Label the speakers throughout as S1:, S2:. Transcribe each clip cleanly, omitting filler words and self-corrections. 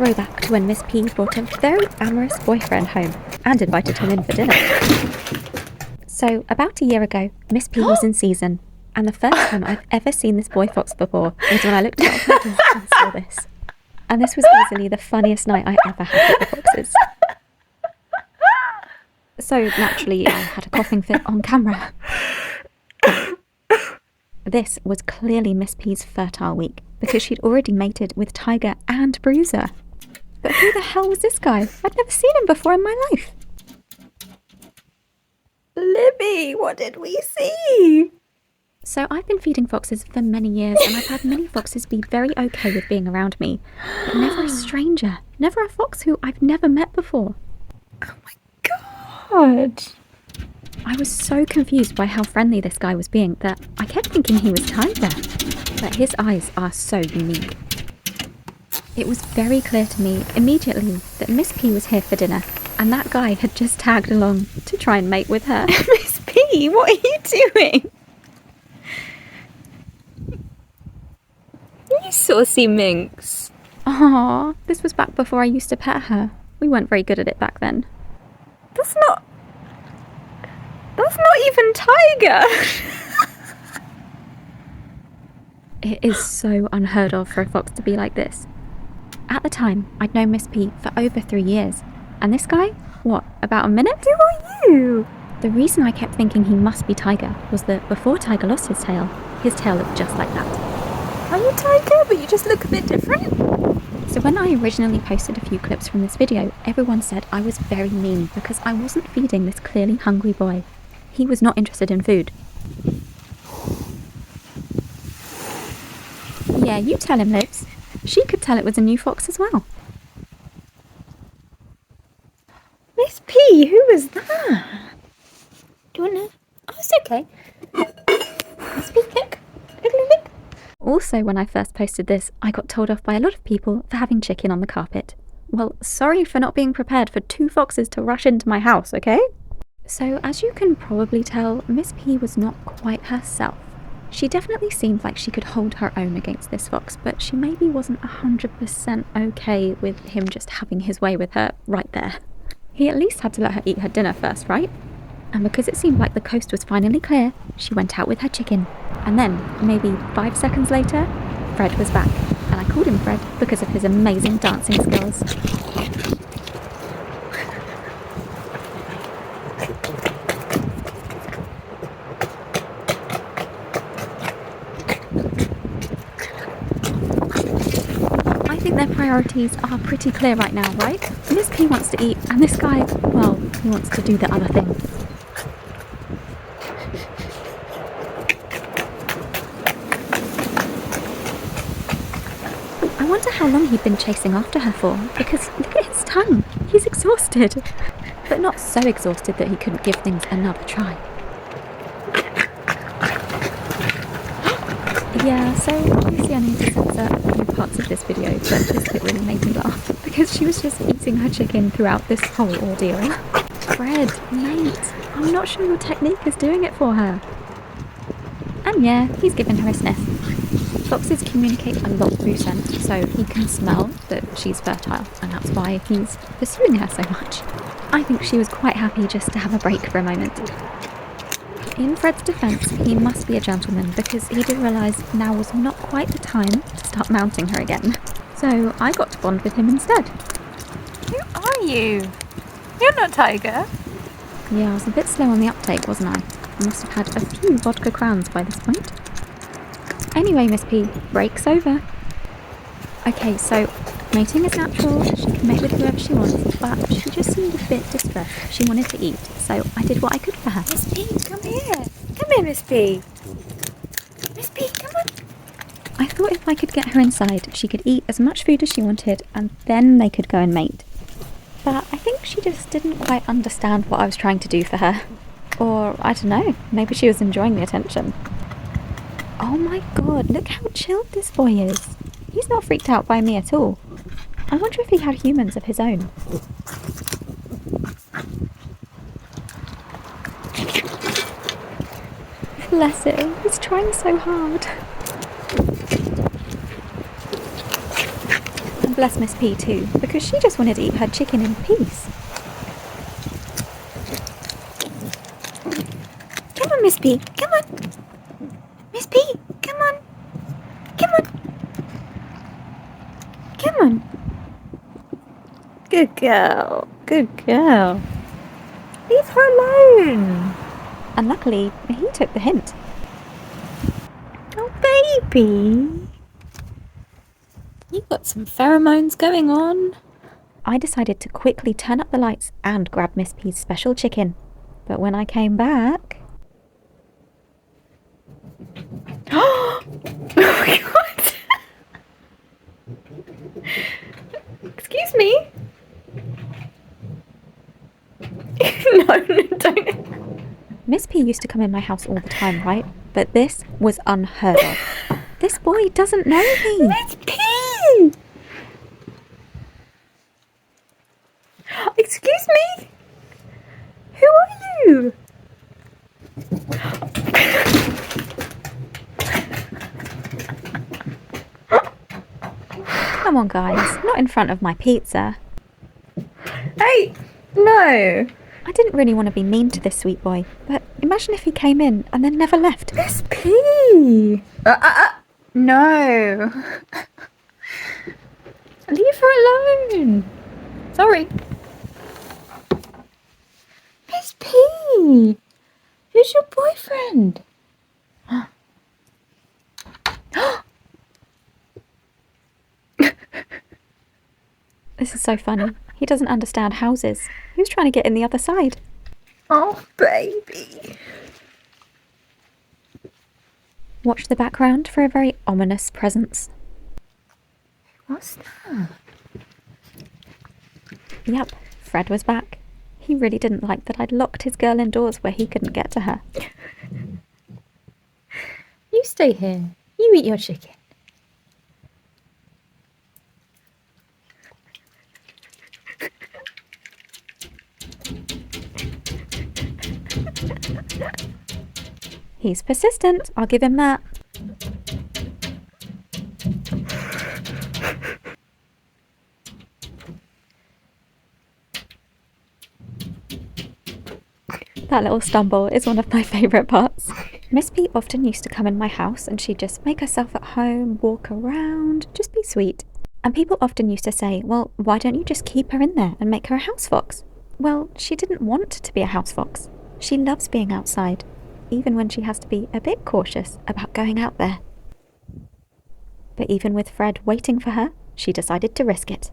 S1: throwback to when Miss P brought a very amorous boyfriend home and invited him in for dinner. So, about a year ago, Miss P was in season, and the first time I've ever seen this boy fox before was when I looked out her door and saw this. And this was easily the funniest night I ever had with the foxes. So, naturally, I had a coughing fit on camera. This was clearly Miss P's fertile week, because she'd already mated with Tiger and Bruiser. But who the hell was this guy? I'd never seen him before in my life.
S2: Libby, what did we see?
S1: So I've been feeding foxes for many years, and I've had many foxes be very okay with being around me. But never a stranger, never a fox who I've never met before.
S2: Oh my god.
S1: I was so confused by how friendly this guy was being that I kept thinking he was Tiger. But his eyes are so unique. It was very clear to me immediately that Miss P was here for dinner, and that guy had just tagged along to try and mate with her.
S2: Miss P, what are you doing? You saucy minx.
S1: Aww, this was back before I used to pet her. We weren't very good at it back then.
S2: That's not even Tiger.
S1: It is so unheard of for a fox to be like this. At the time, I'd known Miss P for over 3 years. And this guy? What, about a minute?
S2: Who are you?
S1: The reason I kept thinking he must be Tiger was that before Tiger lost his tail looked just like that.
S2: Are you Tiger, but you just look a bit different?
S1: So when I originally posted a few clips from this video, everyone said I was very mean because I wasn't feeding this clearly hungry boy. He was not interested in food. Yeah, you tell him, Libs. She could tell it was a new fox as well.
S2: Miss P, who was that? Do you want to? Oh, it's okay. Miss P, look. Look.
S1: Also, when I first posted this, I got told off by a lot of people for having chicken on the carpet. Well, sorry for not being prepared for 2 foxes to rush into my house, okay? So, as you can probably tell, Miss P was not quite herself. She definitely seemed like she could hold her own against this fox, but she maybe wasn't 100% okay with him just having his way with her right there. He at least had to let her eat her dinner first, right? And because it seemed like the coast was finally clear, she went out with her chicken. And then, maybe 5 seconds later, Fred was back. And I called him Fred because of his amazing dancing skills. I think their priorities are pretty clear right now, right? Miss P wants to eat, and this guy, well, he wants to do the other thing. I wonder how long he'd been chasing after her for, because look at his tongue. He's exhausted. But not so exhausted that he couldn't give things another try. Yeah, so obviously I need to censor a few parts of this video, but this bit really made me laugh, because she was just eating her chicken throughout this whole ordeal. Fred, mate, I'm not sure your technique is doing it for her. And yeah, he's given her a sniff. Foxes communicate a lot through scent, so he can smell that she's fertile, and that's why he's pursuing her so much. I think she was quite happy just to have a break for a moment. In Fred's defence, he must be a gentleman because he did realise now was not quite the time to start mounting her again. So I got to bond with him instead.
S2: Who are you? You're not Tiger.
S1: Yeah, I was a bit slow on the uptake, wasn't I? I must have had a few vodka crowns by this point. Anyway, Miss P, break's over. Okay, so mating is natural, she can mate with whoever she wants, but she just seemed a bit distressed. She wanted to eat, so I did what I could for her.
S2: Miss P, come here. Come here, Miss P. Miss P, come on.
S1: I thought if I could get her inside, she could eat as much food as she wanted, and then they could go and mate. But I think she just didn't quite understand what I was trying to do for her. Or, I don't know, maybe she was enjoying the attention. Oh my god, look how chilled this boy is. He's not freaked out by me at all. I wonder if he had humans of his own. Bless him, he's trying so hard. And bless Miss P too, because she just wanted to eat her chicken in peace.
S2: Come on, Miss P. Come on. Miss P, come on. Come on. Come on. Good girl. Good girl. Leave her alone.
S1: And luckily, he took the hint.
S2: Oh, baby. You got some pheromones going on.
S1: I decided to quickly turn up the lights and grab Miss P's special chicken. But when I came back...
S2: Oh my god! Excuse me? No, don't.
S1: Miss P used to come in my house all the time, right? But this was unheard of. This boy doesn't know me.
S2: Miss P! Excuse me? Who are you?
S1: Come on, guys. Not in front of my pizza.
S2: Hey, no.
S1: I didn't really want to be mean to this sweet boy, but imagine if he came in and then never left.
S2: Miss P! No. Leave her alone. Sorry. Miss P! Who's your boyfriend?
S1: This is so funny. He doesn't understand houses. Who's trying to get in the other side?
S2: Oh, baby.
S1: Watch the background for a very ominous presence.
S2: What's that?
S1: Yep, Fred was back. He really didn't like that I'd locked his girl indoors where he couldn't get to her.
S2: You stay here. You eat your chicken.
S1: He's persistent, I'll give him that. That little stumble is one of my favourite parts. Miss P often used to come in my house and she'd just make herself at home, walk around, just be sweet. And people often used to say, well, why don't you just keep her in there and make her a house fox? Well, she didn't want to be a house fox. She loves being outside, even when she has to be a bit cautious about going out there. But even with Fred waiting for her, she decided to risk it.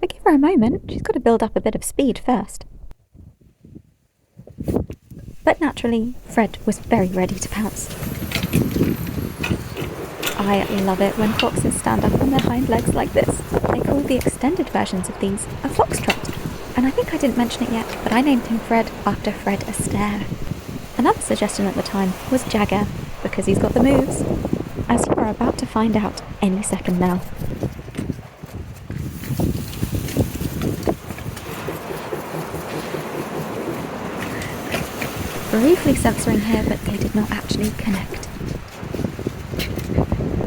S1: But give her a moment, she's got to build up a bit of speed first. But naturally, Fred was very ready to pounce. I love it when foxes stand up on their hind legs like this. They call the extended versions of these a foxtrot. And I think I didn't mention it yet, but I named him Fred after Fred Astaire. Another suggestion at the time was Jagger, because he's got the moves, as you are about to find out any second now. Briefly censoring here, but they did not actually connect.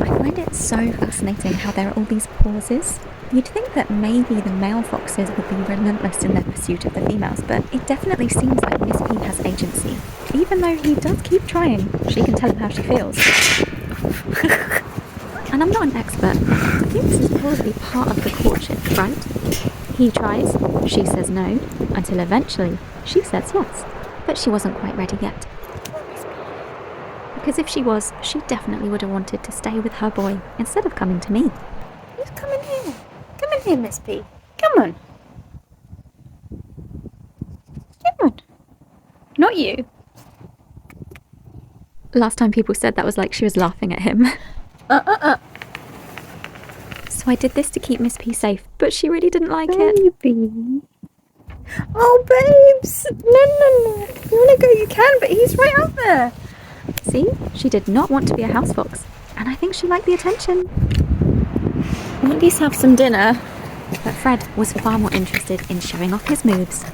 S1: I find it so fascinating how there are all these pauses. You'd think that maybe the male foxes would be relentless in their pursuit of the females, but it definitely seems like Miss P has agency. Even though he does keep trying, she can tell him how she feels. And I'm not an expert, I think this is probably part of the courtship, right? He tries, she says no, until eventually she says yes. But she wasn't quite ready yet. Because if she was, she definitely would have wanted to stay with her boy instead of coming to me.
S2: Who's coming here? Come in here, Miss P. Come on. Come on. Not you.
S1: Last time people said that was like she was laughing at him. So I did this to keep Miss P safe, but she really didn't like it.
S2: Baby. Oh, babes. No. If you want to go, you can, but he's right out there.
S1: See? She did not want to be a house fox. And I think she liked the attention.
S2: We'll at least have some dinner.
S1: But Fred was far more interested in showing off his moves.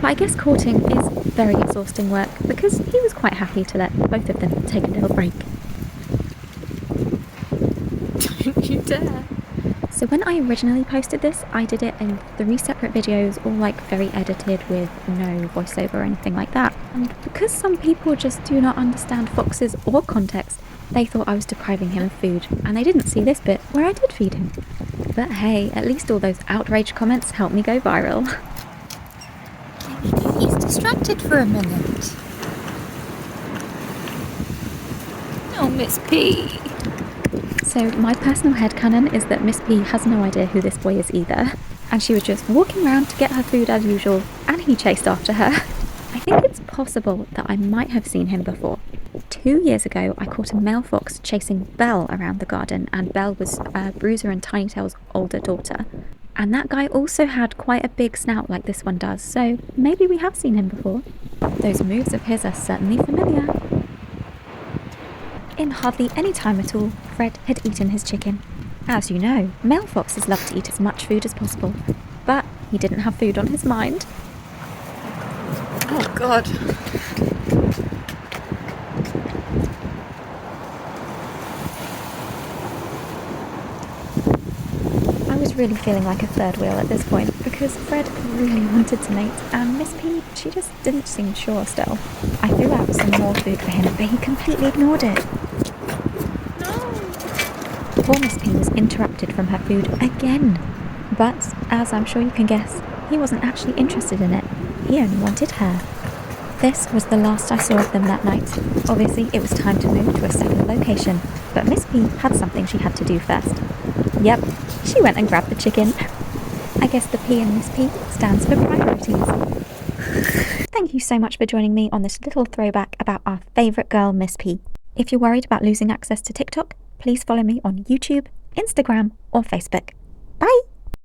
S1: But I guess courting is very exhausting work because he was quite happy to let both of them take a little break.
S2: Don't you dare.
S1: So when I originally posted this, I did it in 3 separate videos, all like very edited with no voiceover or anything like that. And because some people just do not understand foxes or context, they thought I was depriving him of food, and they didn't see this bit where I did feed him. But hey, at least all those outrage comments helped me go viral.
S2: He's distracted for a minute. Oh, Miss P.
S1: So my personal headcanon is that Miss P has no idea who this boy is either, and she was just walking around to get her food as usual, and he chased after her. I think it's possible that I might have seen him before. 2 years ago, I caught a male fox chasing Belle around the garden, and Belle was Bruiser and Tinytail's older daughter. And that guy also had quite a big snout like this one does, so maybe we have seen him before. Those moves of his are certainly familiar. In hardly any time at all, Fred had eaten his chicken. As you know, male foxes love to eat as much food as possible, but he didn't have food on his mind.
S2: Oh, God.
S1: I was really feeling like a third wheel at this point because Fred really wanted to mate, and Miss P, she just didn't seem sure still. I threw out some more food for him, but he completely ignored it. Poor Miss P was interrupted from her food again. But, as I'm sure you can guess, he wasn't actually interested in it. He only wanted her. This was the last I saw of them that night. Obviously, it was time to move to a second location, but Miss P had something she had to do first. Yep, she went and grabbed the chicken. I guess the P in Miss P stands for priorities. Thank you so much for joining me on this little throwback about our favourite girl, Miss P. If you're worried about losing access to TikTok, please follow me on YouTube, Instagram, or Facebook. Bye!